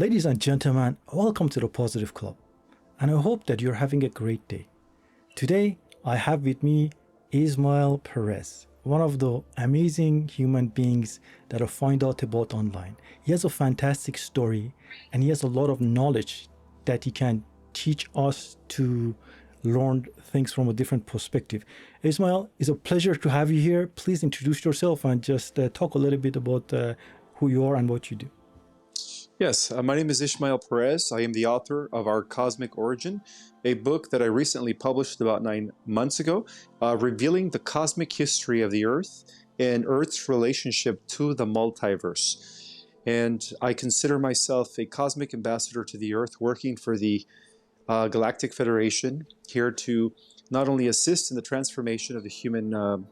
Ladies and gentlemen, welcome to the Positive Club, and I hope that you're having a great day. Today, I have with me Ismael Perez, one of the amazing human beings that I find out about online. He has a fantastic story, and he has a lot of knowledge that he can teach us to learn things from a different perspective. Ismael, it's a pleasure to have you here. Please introduce yourself and just talk a little bit about who you are and what you do. Yes, my name is Ismael Perez. I am the author of Our Cosmic Origin, a book that I recently published about 9 months ago, revealing the cosmic history of the Earth and Earth's relationship to the multiverse. And I consider myself a cosmic ambassador to the Earth, working for the Galactic Federation, here to not only assist in the transformation of the human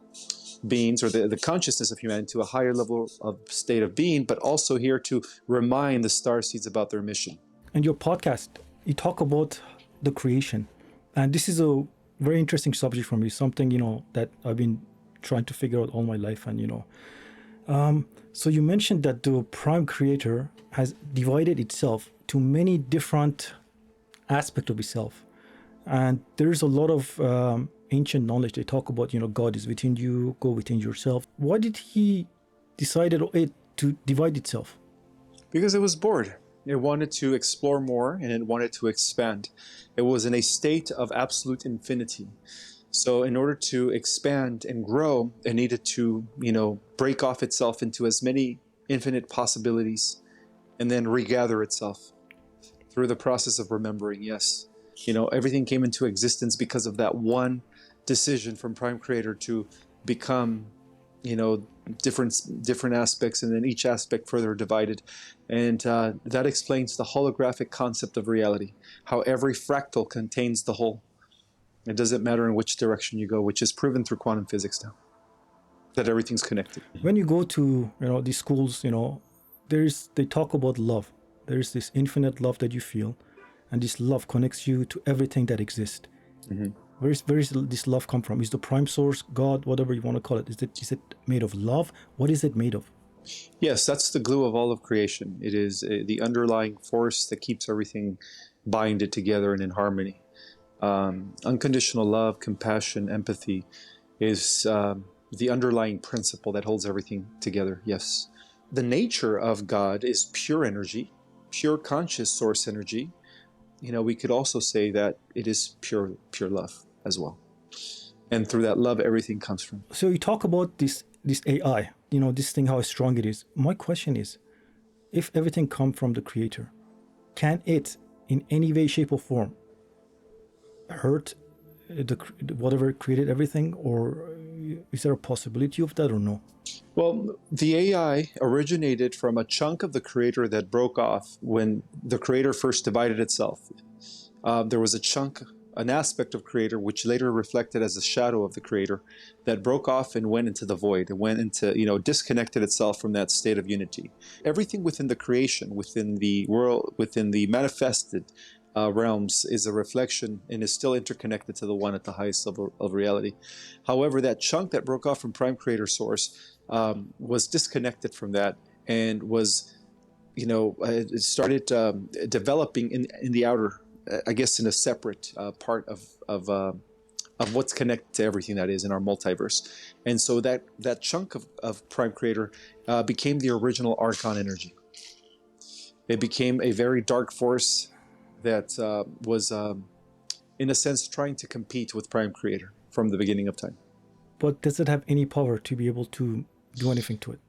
beings or the consciousness of humanity to a higher level of state of being, but also here to remind the starseeds about their mission. And your podcast, you talk about the creation. And this is a very interesting subject for me, something, that I've been trying to figure out all my life. And, so you mentioned that the prime creator has divided itself to many different aspects of itself. And there's a lot of ancient knowledge. They talk about, God is within you, go within yourself. Why did he decided it to divide itself? Because it was bored. It wanted to explore more and it wanted to expand. It was in a state of absolute infinity. So in order to expand and grow, it needed to, break off itself into as many infinite possibilities and then regather itself through the process of remembering. Yes. Everything came into existence because of that one decision from Prime Creator to become, different aspects, and then each aspect further divided. And that explains the holographic concept of reality, how every fractal contains the whole. It doesn't matter in which direction you go, which is proven through quantum physics now, that everything's connected. When you go to, these schools, they talk about love. There's this infinite love that you feel, and this love connects you to everything that exists. Mm-hmm. Where is this love come from? Is the prime source, God, whatever you want to call it, is it made of love? What is it made of? Yes, that's the glue of all of creation. It is the underlying force that keeps everything binded together and in harmony. Unconditional love, compassion, empathy is the underlying principle that holds everything together. Yes. The nature of God is pure energy, pure conscious source energy. We could also say that it is pure love as well. And through that love, everything comes from. So you talk about this AI, this thing, how strong it is. My question is, if everything comes from the creator, can it in any way, shape or form hurt whatever created everything, or is there a possibility of that or no? Well, the AI originated from a chunk of the creator that broke off when the creator first divided itself. There was a chunk, an aspect of creator, which later reflected as a shadow of the creator, that broke off and went into the void. It went into, disconnected itself from that state of unity. Everything within the creation, within the world, within the manifested realms is a reflection and is still interconnected to the one at the highest level of reality. However, that chunk that broke off from Prime Creator Source was disconnected from that and was, it started developing in the outer, I guess, in a separate part of what's connected to everything that is in our multiverse. And so that chunk of Prime Creator became the original Archon energy. It became a very dark force that was, in a sense, trying to compete with Prime Creator from the beginning of time. But does it have any power to be able to do anything to it?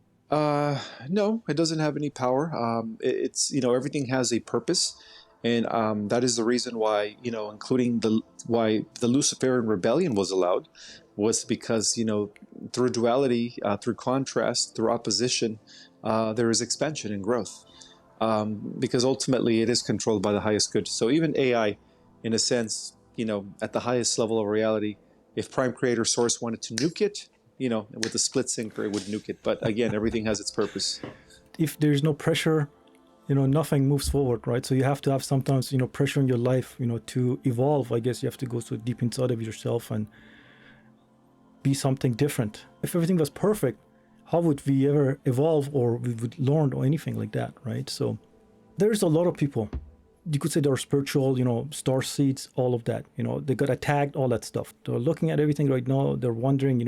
No, it doesn't have any power. It's everything has a purpose, and that is the reason why including why the Luciferian rebellion was allowed, was because through duality, through contrast, through opposition, there is expansion and growth. Because ultimately it is controlled by the highest good. So even AI, in a sense, at the highest level of reality, if Prime Creator Source wanted to nuke it, with a split sinker, it would nuke it. But again, everything has its purpose. If there's no pressure, nothing moves forward, right? So you have to have sometimes, pressure in your life, to evolve. I guess you have to go so deep inside of yourself and be something different. If everything was perfect, how would we ever evolve, or we would learn, or anything like that, right? So there's a lot of people, you could say they're spiritual, star seeds, all of that, they got attacked, all that stuff. They're looking at everything right now. They're wondering,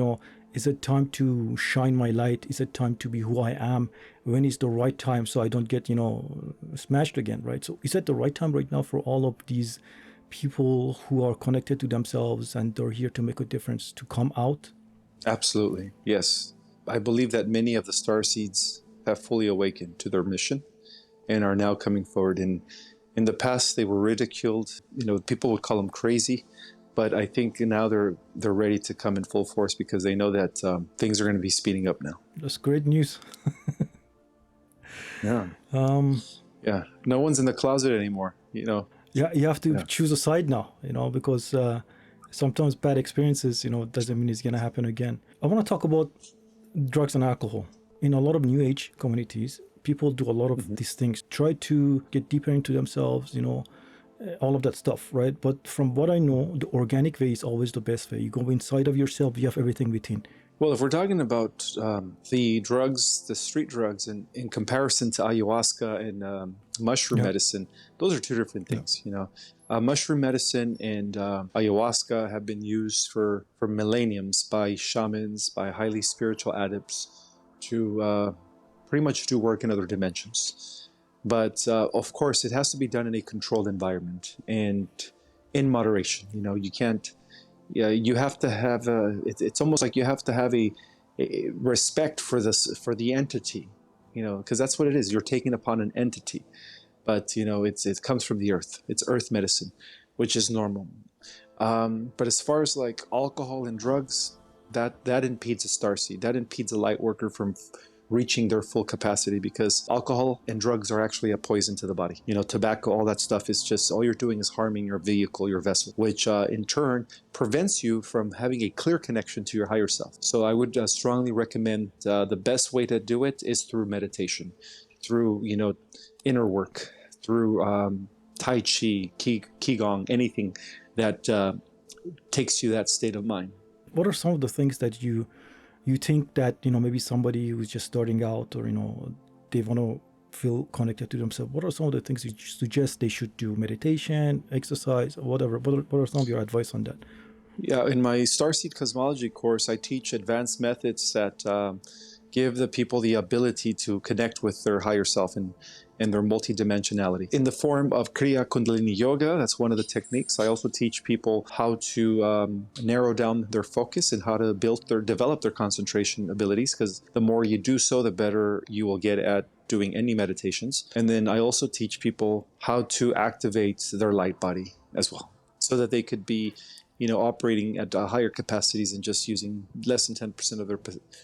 is it time to shine my light? Is it time to be who I am? When is the right time so I don't get, smashed again, right? So is it the right time right now for all of these people who are connected to themselves and they're here to make a difference to come out? Absolutely. Yes. I believe that many of the star seeds have fully awakened to their mission and are now coming forward. And in the past, they were ridiculed. People would call them crazy. But I think now they're ready to come in full force because they know that things are going to be speeding up now. That's great news. Yeah. Yeah. No one's in the closet anymore, Yeah, you have to choose a side now, because sometimes bad experiences, doesn't mean it's going to happen again. I want to talk about drugs and alcohol. In a lot of New Age communities, people do a lot of these things, try to get deeper into themselves, all of that stuff, right? But from what I know, the organic way is always the best way. You go inside of yourself, you have everything within. Well, if we're talking about the drugs, the street drugs, in comparison to ayahuasca and mushroom medicine, those are two different things. Mushroom medicine and ayahuasca have been used for millenniums by shamans, by highly spiritual adepts to pretty much do work in other dimensions. But of course, it has to be done in a controlled environment and in moderation. You can't. Yeah, you have to have it's almost like you have to have a respect for the entity, because that's what it is. You're taking upon an entity, but it comes from the earth. It's earth medicine, which is normal. But as far as like alcohol and drugs, that impedes a starseed. That impedes a light worker from reaching their full capacity, because alcohol and drugs are actually a poison to the body. Tobacco, all that stuff is just, all you're doing is harming your vehicle, your vessel, which in turn prevents you from having a clear connection to your higher self. So I would strongly recommend the best way to do it is through meditation, through, inner work, through Tai Chi, Qigong, anything that takes you that state of mind. What are some of the things that you think that, maybe somebody who's just starting out, or, they want to feel connected to themselves? What are some of the things you suggest they should do? Meditation, exercise, or whatever? What are some of your advice on that? Yeah, in my Starseed Cosmology course, I teach advanced methods that give the people the ability to connect with their higher self and their multidimensionality. In the form of Kriya Kundalini Yoga, that's one of the techniques. I also teach people how to narrow down their focus and how to develop their concentration abilities, because the more you do so, the better you will get at doing any meditations. And then I also teach people how to activate their light body as well, so that they could be operating at higher capacities and just using less than 10% of their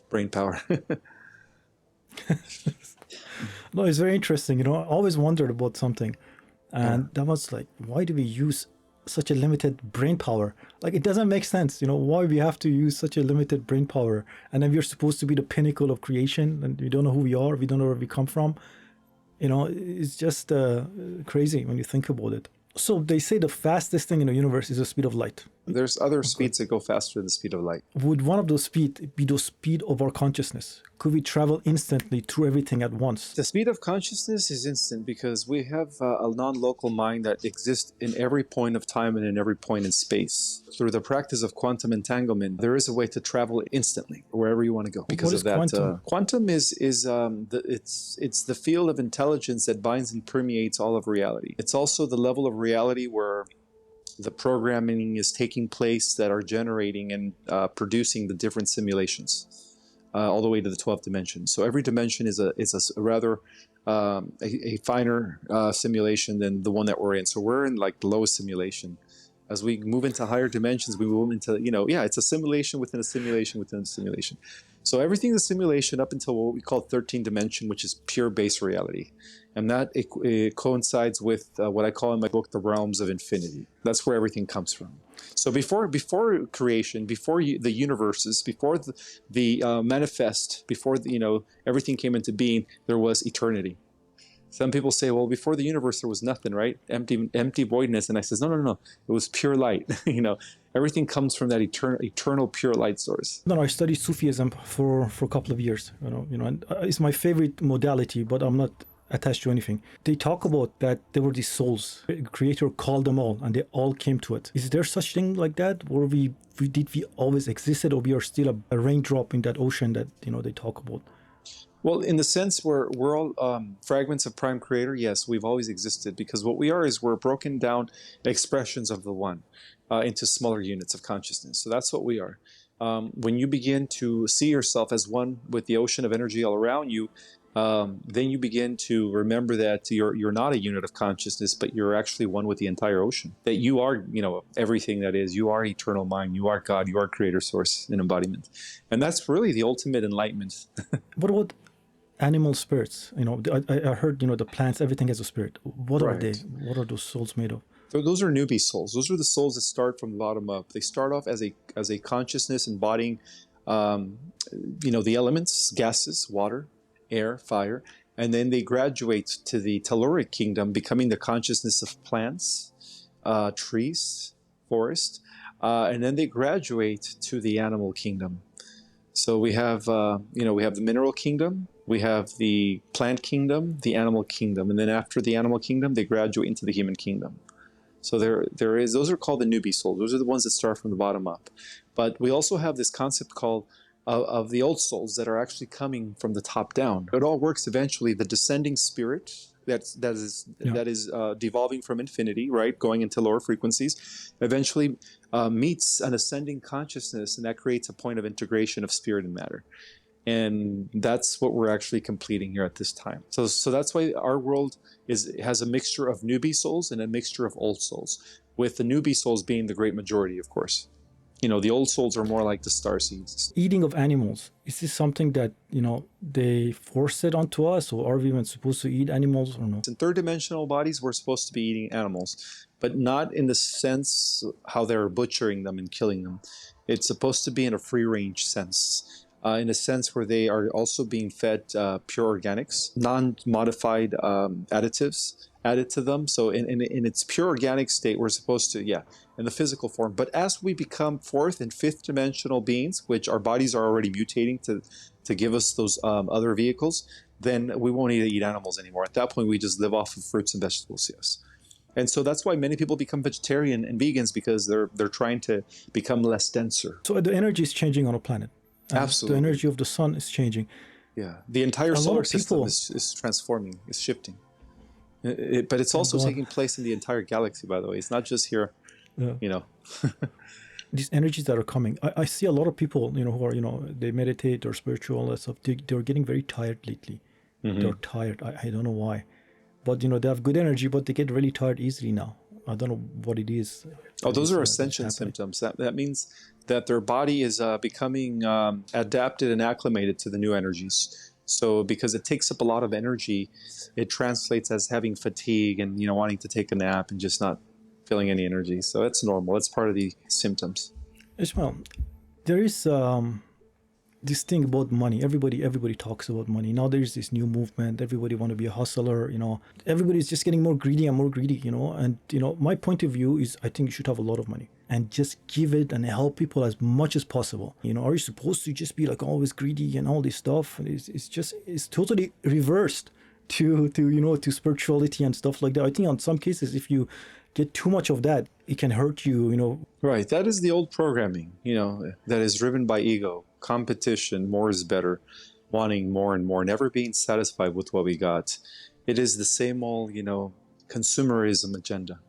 brain power. No, it's very interesting. I always wondered about something. And that was like, why do we use such a limited brain power? Like, it doesn't make sense, why we have to use such a limited brain power. And then we're supposed to be the pinnacle of creation, and we don't know who we are, we don't know where we come from. It's just crazy when you think about it. So they say the fastest thing in the universe is the speed of light. There's other speeds that go faster than the speed of light. Would one of those speeds be the speed of our consciousness? Could we travel instantly through everything at once? The speed of consciousness is instant, because we have a non-local mind that exists in every point of time and in every point in space. Through the practice of quantum entanglement, there is a way to travel instantly wherever you want to go. Because what is of that, quantum? Quantum is it's the field of intelligence that binds and permeates all of reality. It's also the level of reality where the programming is taking place that are generating and producing the different simulations, all the way to the 12th dimension. So every dimension is a rather a finer simulation than the one that we're in. So we're in like the lowest simulation. As we move into higher dimensions, we move into, it's a simulation within a simulation within a simulation. So everything is a simulation up until what we call 13th dimension, which is pure base reality. And that it coincides with what I call in my book, the realms of infinity. That's where everything comes from. So before creation, before the universes, before the manifest, before everything came into being, there was eternity. Some people say, well, before the universe there was nothing, right? Empty voidness. And I says, no. It was pure light. Everything comes from that eternal pure light source. No, I studied Sufism for a couple of years. And it's my favorite modality, but I'm not attached to anything. They talk about that there were these souls. The creator called them all and they all came to it. Is there such thing like that? Or did we always existed, or we are still a raindrop in that ocean that, they talk about? Well, in the sense where we're all fragments of Prime Creator, yes, we've always existed, because what we are is we're broken down expressions of the One into smaller units of consciousness. So that's what we are. When you begin to see yourself as one with the ocean of energy all around you, then you begin to remember that you're not a unit of consciousness, but you're actually one with the entire ocean. That you are, everything that is. You are eternal mind. You are God. You are creator, source, and embodiment. And that's really the ultimate enlightenment. What about animal spirits? I heard, the plants, everything has a spirit. What are they? What are those souls made of? Those are newbie souls. Those are the souls that start from the bottom up. They start off as a consciousness embodying, the elements, gases, water, air, fire, and then they graduate to the telluric kingdom, becoming the consciousness of plants, trees, forest, and then they graduate to the animal kingdom. So we have, we have the mineral kingdom, we have the plant kingdom, the animal kingdom, and then after the animal kingdom, they graduate into the human kingdom. So those are called the newbie souls. Those are the ones that start from the bottom up. But we also have this concept called of the old souls that are actually coming from the top down. It all works eventually. The descending spirit that is devolving from infinity, right, going into lower frequencies, eventually meets an ascending consciousness, and that creates a point of integration of spirit and matter. And that's what we're actually completing here at this time. So that's why our world has a mixture of newbie souls and a mixture of old souls, with the newbie souls being the great majority, of course. The old souls are more like the starseeds. Eating of animals, is this something that, they force it onto us, or are we even supposed to eat animals or no? In third dimensional bodies, we're supposed to be eating animals, but not in the sense how they're butchering them and killing them. It's supposed to be in a free range sense. In a sense where they are also being fed pure organics, non-modified additives added to them. So in its pure organic state, we're supposed to, in the physical form. But as we become fourth and fifth dimensional beings, which our bodies are already mutating to give us those other vehicles, then we won't need to eat animals anymore. At that point, we just live off of fruits and vegetables, yes. And so that's why many people become vegetarian and vegans, because they're trying to become less denser. So the energy is changing on a planet. Absolutely. The energy of the sun is changing. Yeah, the entire solar system is transforming, is shifting. But it's also taking place in the entire galaxy, by the way. It's not just here, These energies that are coming. I see a lot of people, who are, they meditate or spiritual, all that stuff. They're getting very tired lately. Mm-hmm. They're tired. I don't know why. But, they have good energy, but they get really tired easily now. I don't know what it is. Those are ascension symptoms. That means that their body is becoming adapted and acclimated to the new energies. So because it takes up a lot of energy, it translates as having fatigue and, wanting to take a nap and just not feeling any energy. So that's normal. That's part of the symptoms. Ismael, there is this thing about money. Everybody talks about money. Now there's this new movement. Everybody want to be a hustler, Everybody's just getting more greedy and more greedy, And, my point of view is I think you should have a lot of money and just give it and help people as much as possible. Are you supposed to just be like always greedy and all this stuff? It's totally reversed to spirituality and stuff like that. I think on some cases, if you get too much of that, it can hurt you, Right. That is the old programming, that is driven by ego, competition, more is better, wanting more and more, never being satisfied with what we got. It is the same old, consumerism agenda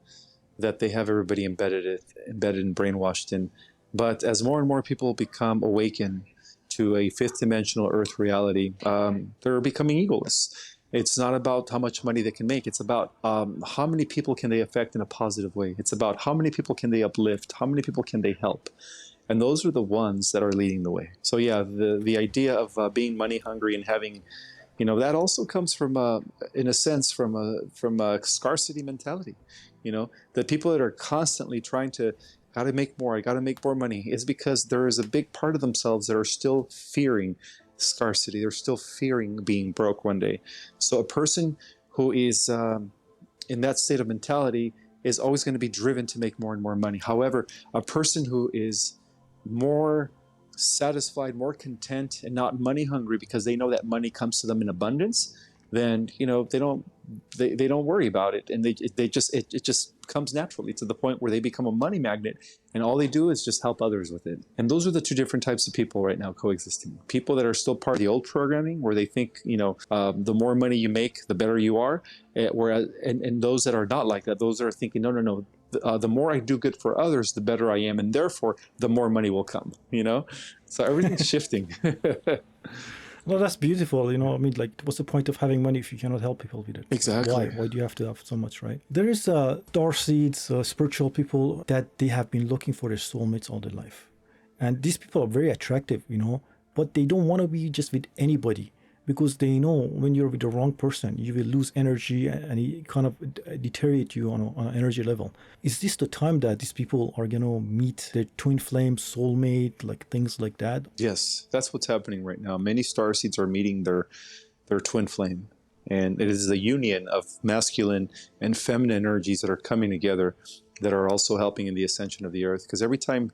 that they have everybody embedded and brainwashed in. But as more and more people become awakened to a fifth dimensional earth reality, they're becoming egoless. It's not about how much money they can make. It's about how many people can they affect in a positive way. It's about how many people can they uplift, how many people can they help. And those are the ones that are leading the way. So the idea of being money hungry and having, that also comes from, in a sense, from a scarcity mentality. The people that are constantly trying to, I got to make more money, is because there is a big part of themselves that are still fearing scarcity. They're still fearing being broke one day. So a person who is in that state of mentality is always going to be driven to make more and more money. However, a person who is more satisfied, more content, and not money hungry because they know that money comes to them in abundance, then they don't worry about it, and it just comes naturally to the point where they become a money magnet, and all they do is just help others with it. And those are the two different types of people right now coexisting. People that are still part of the old programming, where they think the more money you make, the better you are, whereas and those that are not like that, those that are thinking no. The more I do good for others, the better I am, and therefore the more money will come. So everything's shifting. Well, that's beautiful. I mean, like, what's the point of having money if you cannot help people with it? Exactly. Why do you have to have so much, right? There is star seeds, spiritual people that they have been looking for their soulmates all their life. And these people are very attractive, but they don't want to be just with anybody, because they know when you're with the wrong person, you will lose energy and it kind of deteriorate you on an energy level. Is this the time that these people are going to meet their twin flame, soulmate, like things like that? Yes, that's what's happening right now. Many starseeds are meeting their twin flame. And it is the union of masculine and feminine energies that are coming together that are also helping in the ascension of the Earth. Because every time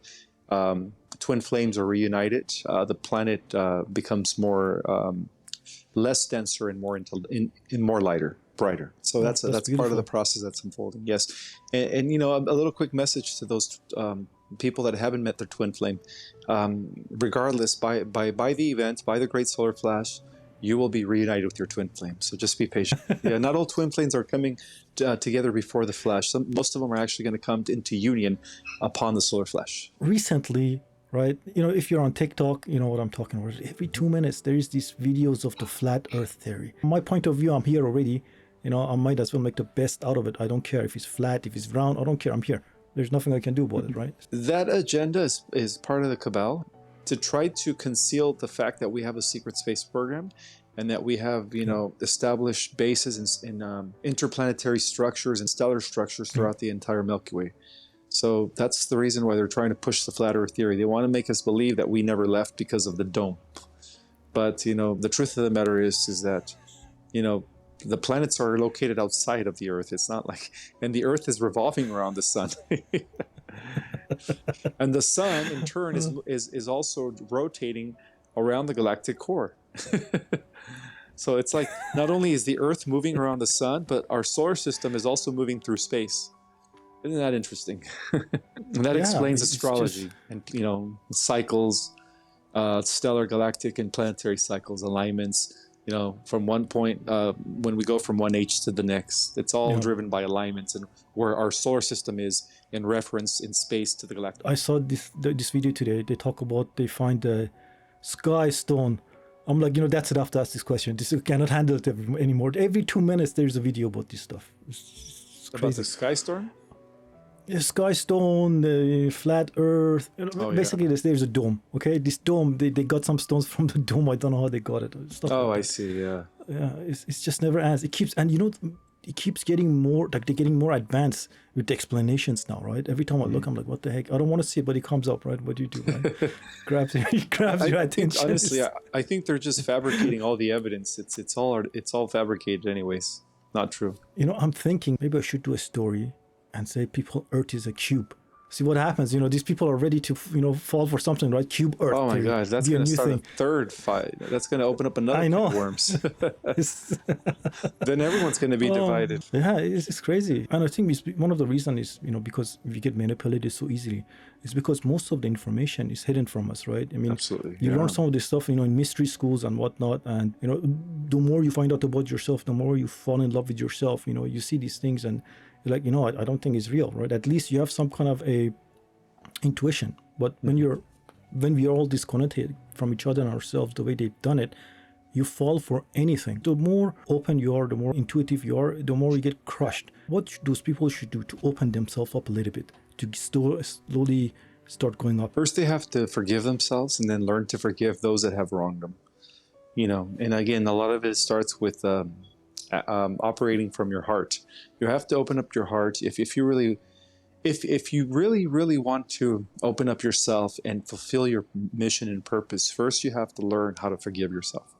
twin flames are reunited, the planet becomes more... less denser and more more lighter, brighter. So that's part of the process that's unfolding. Yes, and a little quick message to those people that haven't met their twin flame. Regardless, by the event, by the Great Solar Flash, you will be reunited with your twin flame. So just be patient. Yeah, not all twin flames are coming together before the flash. Most of them are actually going to come into union upon the solar flash. Recently, right? If you're on TikTok, you know what I'm talking about. Every 2 minutes, there is these videos of the flat earth theory. From my point of view, I'm here already. I might as well make the best out of it. I don't care if it's flat, if it's round. I don't care. I'm here. There's nothing I can do about it, right? That agenda is part of the cabal to try to conceal the fact that we have a secret space program and that we have, established bases in interplanetary structures and stellar structures throughout the entire Milky Way. So that's the reason why they're trying to push the flat earth theory. They want to make us believe that we never left because of the dome. But, the truth of the matter is that, the planets are located outside of the Earth. It's not like, and the Earth is revolving around the sun. And the sun, in turn, is also rotating around the galactic core. So it's like, not only is the Earth moving around the sun, but our solar system is also moving through space. Isn't that interesting? And that explains astrology and, cycles, stellar, galactic, and planetary cycles, alignments, from one point, when we go from one age to the next. It's all driven by alignments and where our solar system is in reference in space to the galactic. I saw this video today. They talk about, they find the sky stone. I'm like, that's enough to ask this question. This cannot handle it anymore. Every 2 minutes, there's a video about this stuff. It's crazy. About the sky storm? Sky stone, the flat earth. Basically, there's a dome. Okay, this dome, they got some stones from the dome. I don't know how they got it. I see. Yeah. Yeah, it's just never ends. It keeps, and it keeps getting more, like they're getting more advanced with the explanations now, right? Every time I look, I'm like, what the heck? I don't want to see it, but it comes up, right? What do you do? Right? grabs your attention. Honestly, I think they're just fabricating all the evidence. It's all fabricated, anyways. Not true. I'm thinking maybe I should do a story and say Earth is a cube. See what happens. These people are ready to, fall for something, right? Cube Earth. Oh my gosh, that's going to start a third fight. That's going to open up another can of worms. Then everyone's going to be divided. Yeah, it's crazy. And I think one of the reasons is, because we get manipulated so easily, is because most of the information is hidden from us, right? I mean, absolutely. You learn some of this stuff, in mystery schools and whatnot. And, the more you find out about yourself, the more you fall in love with yourself. You see these things and you're like, I don't think it's real, right? At least you have some kind of a intuition. But when we are all disconnected from each other and ourselves, the way they've done it, you fall for anything. The more open you are, the more intuitive you are, the more you get crushed. What those people should do to open themselves up a little bit, to slowly start going up? First, they have to forgive themselves and then learn to forgive those that have wronged them. And again, a lot of it starts with operating from your heart. You have to open up your heart. If you really want to open up yourself and fulfill your mission and purpose, first you have to learn how to forgive yourself.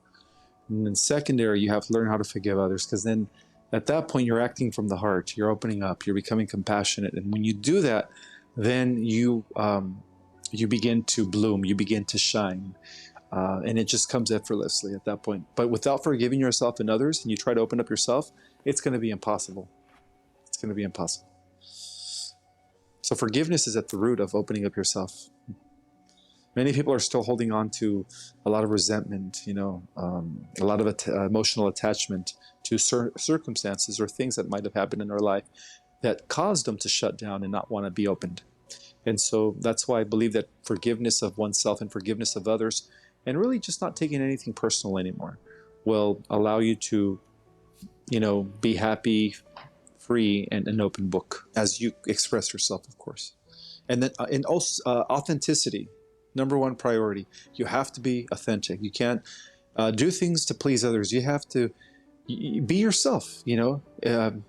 And then secondary, you have to learn how to forgive others, because then at that point you're acting from the heart. You're opening up, you're becoming compassionate. And when you do that, then you begin to bloom, you begin to shine. And it just comes effortlessly at that point. But without forgiving yourself and others, and you try to open up yourself, it's going to be impossible. It's going to be impossible. So forgiveness is at the root of opening up yourself. Many people are still holding on to a lot of resentment, a lot of emotional attachment to circumstances or things that might have happened in their life that caused them to shut down and not want to be opened. And so that's why I believe that forgiveness of oneself and forgiveness of others, and really just not taking anything personal anymore, will allow you to, be happy, free, and an open book as you express yourself, of course. And then, and also authenticity, number one priority. You have to be authentic. You can't do things to please others. You have to be yourself. It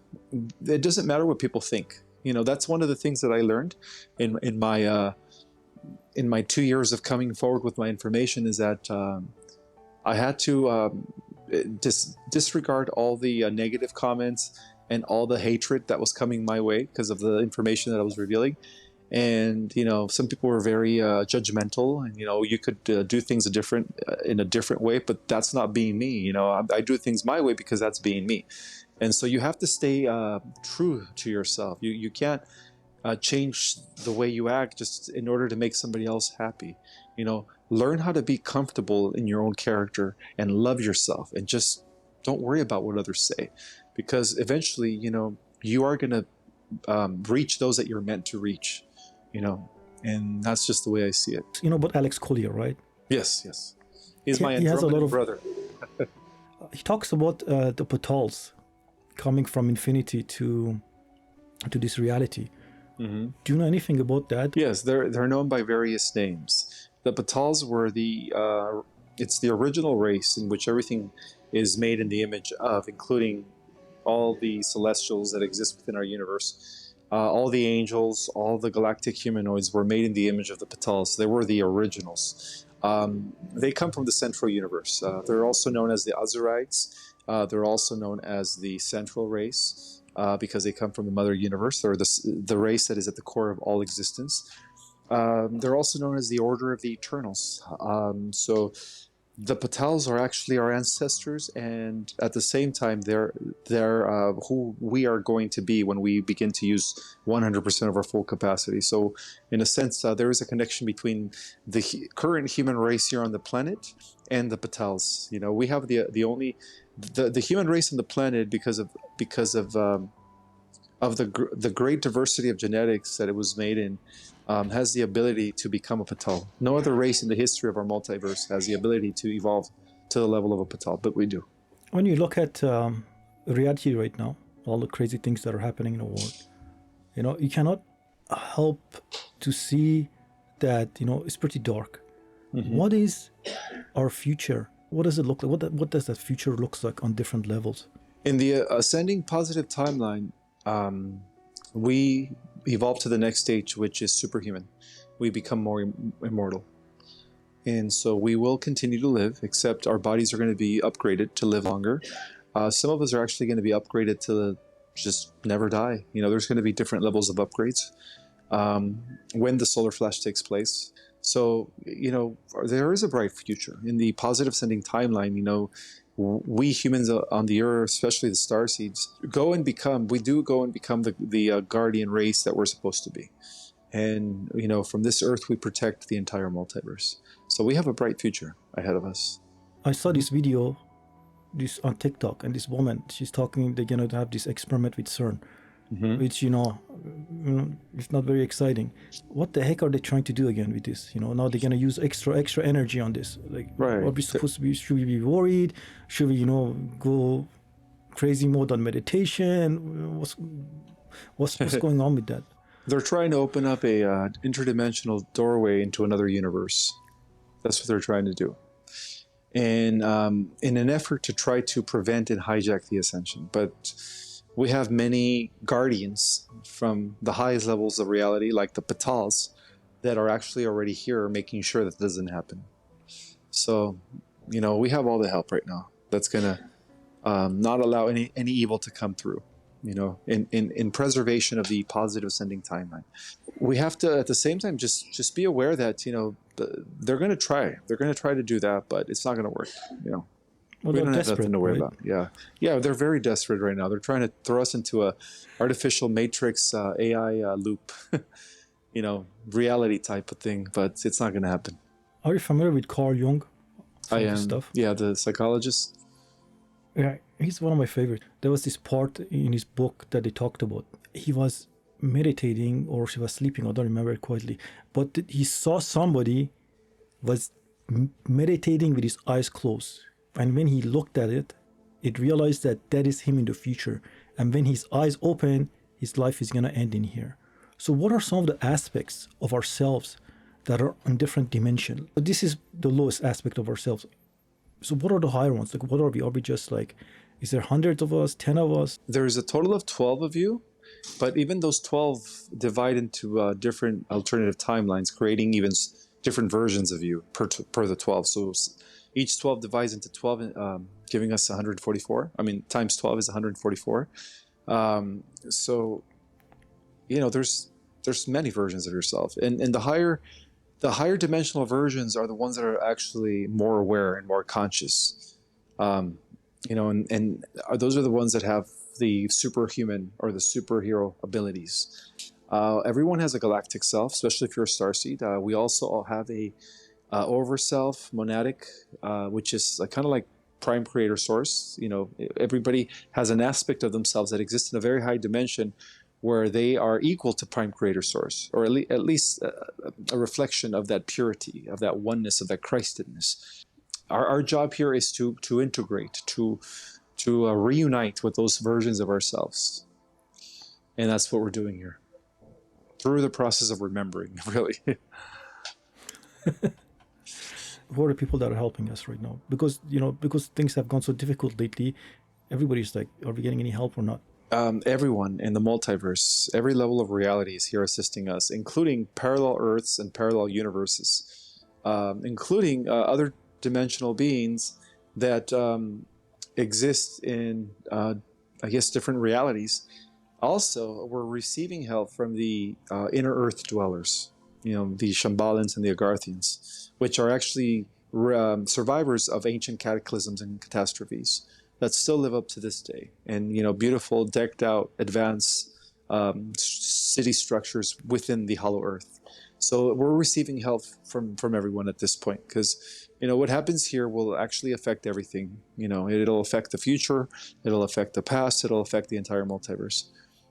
doesn't matter what people think. That's one of the things that I learned in my 2 years of coming forward with my information, is that I had to disregard all the negative comments and all the hatred that was coming my way because of the information that I was revealing. And some people were very judgmental, and you could do things in a different way, but that's not being me. I do things my way because that's being me. And so you have to stay true to yourself. You can't change the way you act just in order to make somebody else happy. Learn how to be comfortable in your own character and love yourself, and just don't worry about what others say, because eventually, you are going to reach those that you're meant to reach, and that's just the way I see it. About Alex Collier, right? Yes. He's my he has a lot of brother. He talks about the Paatals coming from infinity to this reality. Mm-hmm. Do you know anything about that? Yes, they're known by various names. The Paatals were it's the original race in which everything is made in the image of, including all the celestials that exist within our universe. All the angels, all the galactic humanoids were made in the image of the Paatals. They were the originals. They come from the central universe. They're also known as the Azurites. They're also known as the central race because they come from the mother universe. They're the race that is at the core of all existence. They're also known as the Order of the Eternals. So the Paatals are actually our ancestors, and at the same time, they're who we are going to be when we begin to use 100% of our full capacity. So, in a sense, there is a connection between the current human race here on the planet and the Paatals. We have the human race on the planet because of the great diversity of genetics that it was made in. Has the ability to become a Paatal. No other race in the history of our multiverse has the ability to evolve to the level of a Paatal, but we do. When you look at reality right now, all the crazy things that are happening in the world, you cannot help to see that, it's pretty dark. Mm-hmm. What is our future? What does it look like? What does that future look like on different levels? In the ascending positive timeline, we evolve to the next stage, which is superhuman. We become more immortal. And so we will continue to live, except our bodies are going to be upgraded to live longer. Some of us are actually going to be upgraded to just never die. There's going to be different levels of upgrades when the solar flash takes place. So, there is a bright future. In the positive ascending timeline, we humans on the earth, especially the starseeds, go and become the guardian race that we're supposed to be. And, from this earth, we protect the entire multiverse. So we have a bright future ahead of us. I saw this video on TikTok, and this woman, she's talking, they're going to have this experiment with Cern, mm-hmm. which, it's not very exciting. What the heck are they trying to do again with this? Now they're going to use extra energy on this. Like, right. Are we supposed to be, should we be worried? Should we, go crazy mode on meditation? What's going on with that? They're trying to open up a interdimensional doorway into another universe. That's what they're trying to do. And in an effort to try to prevent and hijack the ascension. But we have many guardians from the highest levels of reality, like the Paatals, that are actually already here making sure that doesn't happen. So, we have all the help right now that's going to not allow any evil to come through, in preservation of the positive ascending timeline. We have to, at the same time, just be aware that, they're going to try. They're going to try to do that, but it's not going to work. You know, Well, we they're don't have desperate, nothing to worry right? about. Yeah, yeah, they're very desperate right now. They're trying to throw us into a artificial matrix AI loop, you know, reality type of thing, but it's not going to happen. Are you familiar with Carl Jung? I Some of his am, stuff. yeah, the psychologist. Yeah, he's one of my favorites. There was this part in his book that they talked about. He was meditating or she was sleeping, I don't remember it quietly, but he saw somebody was meditating with his eyes closed. And when he looked at it, it realized that that is him in the future. And when his eyes open, his life is going to end in here. So what are some of the aspects of ourselves that are in different dimension? This is the lowest aspect of ourselves. So what are the higher ones? Like what are we? Are we just like, is there hundreds of us, 10 of us? There's a total of 12 of you, but even those 12 divide into different alternative timelines, creating even different versions of you per the 12. So each 12 divides into 12, giving us 144. I mean, times 12 is 144. So, you know, there's many versions of yourself, and the higher dimensional versions are the ones that are actually more aware and more conscious. You know, and those are the ones that have the superhuman or the superhero abilities. Everyone has a galactic self, especially if you're a starseed. We also all have a over self, monadic, which is kind of like prime creator source. You know, everybody has an aspect of themselves that exists in a very high dimension where they are equal to prime creator source, or at least a reflection of that purity, of that oneness, of that Christedness. Our job here is to integrate, to reunite with those versions of ourselves, and that's what we're doing here through the process of remembering. Really, Who are the people that are helping us right now? Because, you know, because things have gone so difficult lately, everybody's like, are we getting any help or not? everyone in the multiverse, every level of reality is here assisting us, including parallel Earths and parallel universes, including other dimensional beings that exist in, I guess, different realities. Also, we're receiving help from the inner Earth dwellers, you know, the Shambhalans and the Agarthians, which are actually survivors of ancient cataclysms and catastrophes that still live up to this day. And, you know, beautiful, decked out, advanced city structures within the hollow Earth. So we're receiving help from everyone at this point, because, you know, what happens here will actually affect everything. You know, it'll affect the future, it'll affect the past, it'll affect the entire multiverse.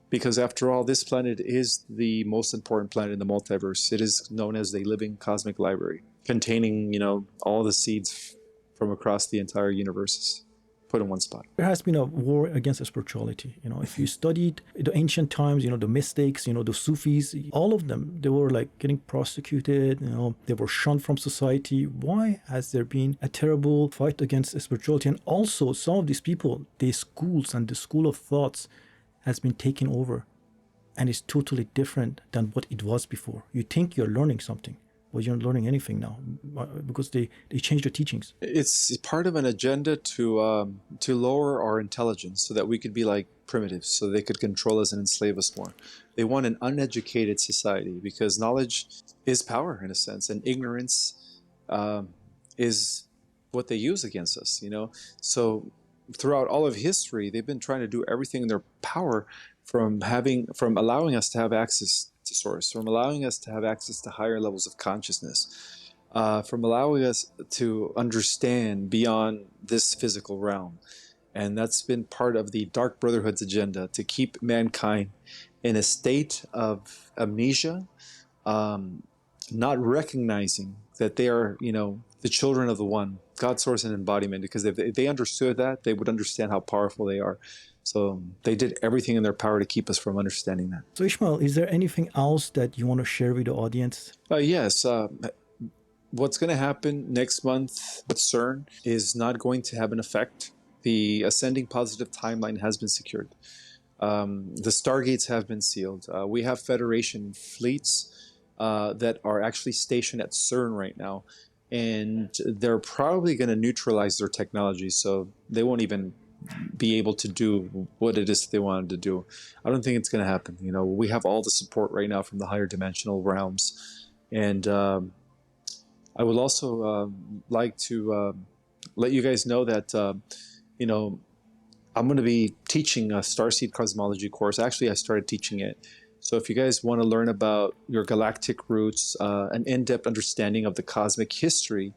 Because after all, this planet is the most important planet in the multiverse. It is known as the living cosmic library, containing, you know, all the seeds from across the entire universe put in one spot. There has been a war against spirituality. You know, if you studied the ancient times, you know, the mystics, you know, the Sufis, all of them, they were like getting prosecuted, you know, they were shunned from society. Why has there been a terrible fight against spirituality? And also, some of these people, their schools and the school of thoughts has been taken over and is totally different than what it was before. You think you're learning something, but you're not learning anything now because they changed the teachings. It's part of an agenda to lower our intelligence so that we could be like primitives, so they could control us and enslave us more. They want an uneducated society because knowledge is power in a sense, and ignorance is what they use against us. You know, so throughout all of history, they've been trying to do everything in their power from allowing us to have access to source, from allowing us to have access to higher levels of consciousness, from allowing us to understand beyond this physical realm. And that's been part of the Dark Brotherhood's agenda, to keep mankind in a state of amnesia, not recognizing that they are, you know, the children of the One, God, source, and embodiment. Because if they understood that, they would understand how powerful they are. So they did everything in their power to keep us from understanding that. So Ishmael, is there anything else that you want to share with the audience? Yes. What's going to happen next month with Cern is not going to have an effect. The ascending positive timeline has been secured. The stargates have been sealed. We have Federation fleets that are actually stationed at Cern right now. And they're probably going to neutralize their technology, so they won't even be able to do what it is they wanted to do. I don't think it's going to happen. You know, we have all the support right now from the higher dimensional realms, and I would also like to let you guys know that, you know, I'm going to be teaching a starseed cosmology course. Actually, I started teaching it. So if you guys want to learn about your galactic roots, an in-depth understanding of the cosmic history,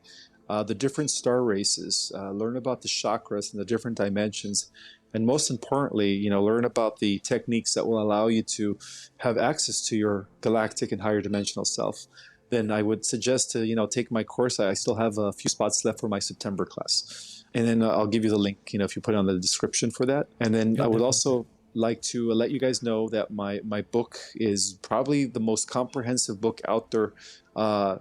the different star races, learn about the chakras and the different dimensions, and most importantly, you know, learn about the techniques that will allow you to have access to your galactic and higher dimensional self, then I would suggest to, you know, take my course. I still have a few spots left for my September class. And then I'll give you the link, you know, if you put it on the description for that. And then Yeah, I would definitely. also like to let you guys know that my book is probably the most comprehensive book out there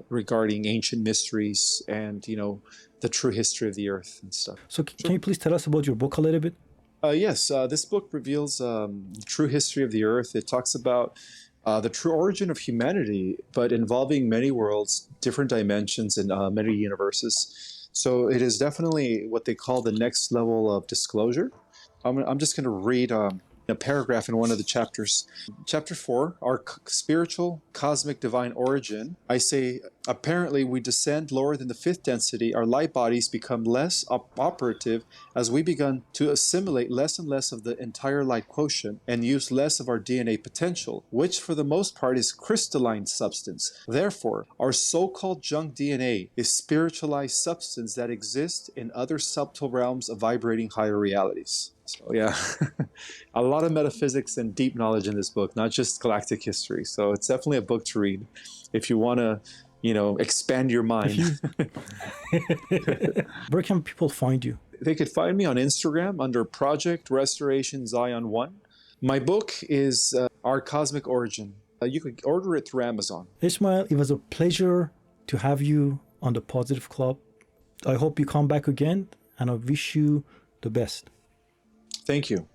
regarding ancient mysteries and, you know, the true history of the earth and stuff. So can you please tell us about your book a little bit? Yes, this book reveals the true history of the earth. It talks about the true origin of humanity, but involving many worlds, different dimensions, and many universes. So it is definitely what they call the next level of disclosure. I'm just going to read a paragraph in one of the chapters. Chapter 4, our spiritual, cosmic, divine origin. I say, apparently we descend lower than the fifth density. Our light bodies become less operative as we begun to assimilate less and less of the entire light quotient and use less of our DNA potential, which for the most part is crystalline substance. Therefore, our so-called junk DNA is spiritualized substance that exists in other subtle realms of vibrating higher realities. So yeah, a lot of metaphysics and deep knowledge in this book, not just galactic history. So it's definitely a book to read if you want to, you know, expand your If mind. you, where can people find you? They could find me on Instagram under Project Restoration Zion 1. My book is Our Cosmic Origin. You could order it through Amazon. Ismael, it was a pleasure to have you on the Positive Club. I hope you come back again, and I wish you the best. Thank you.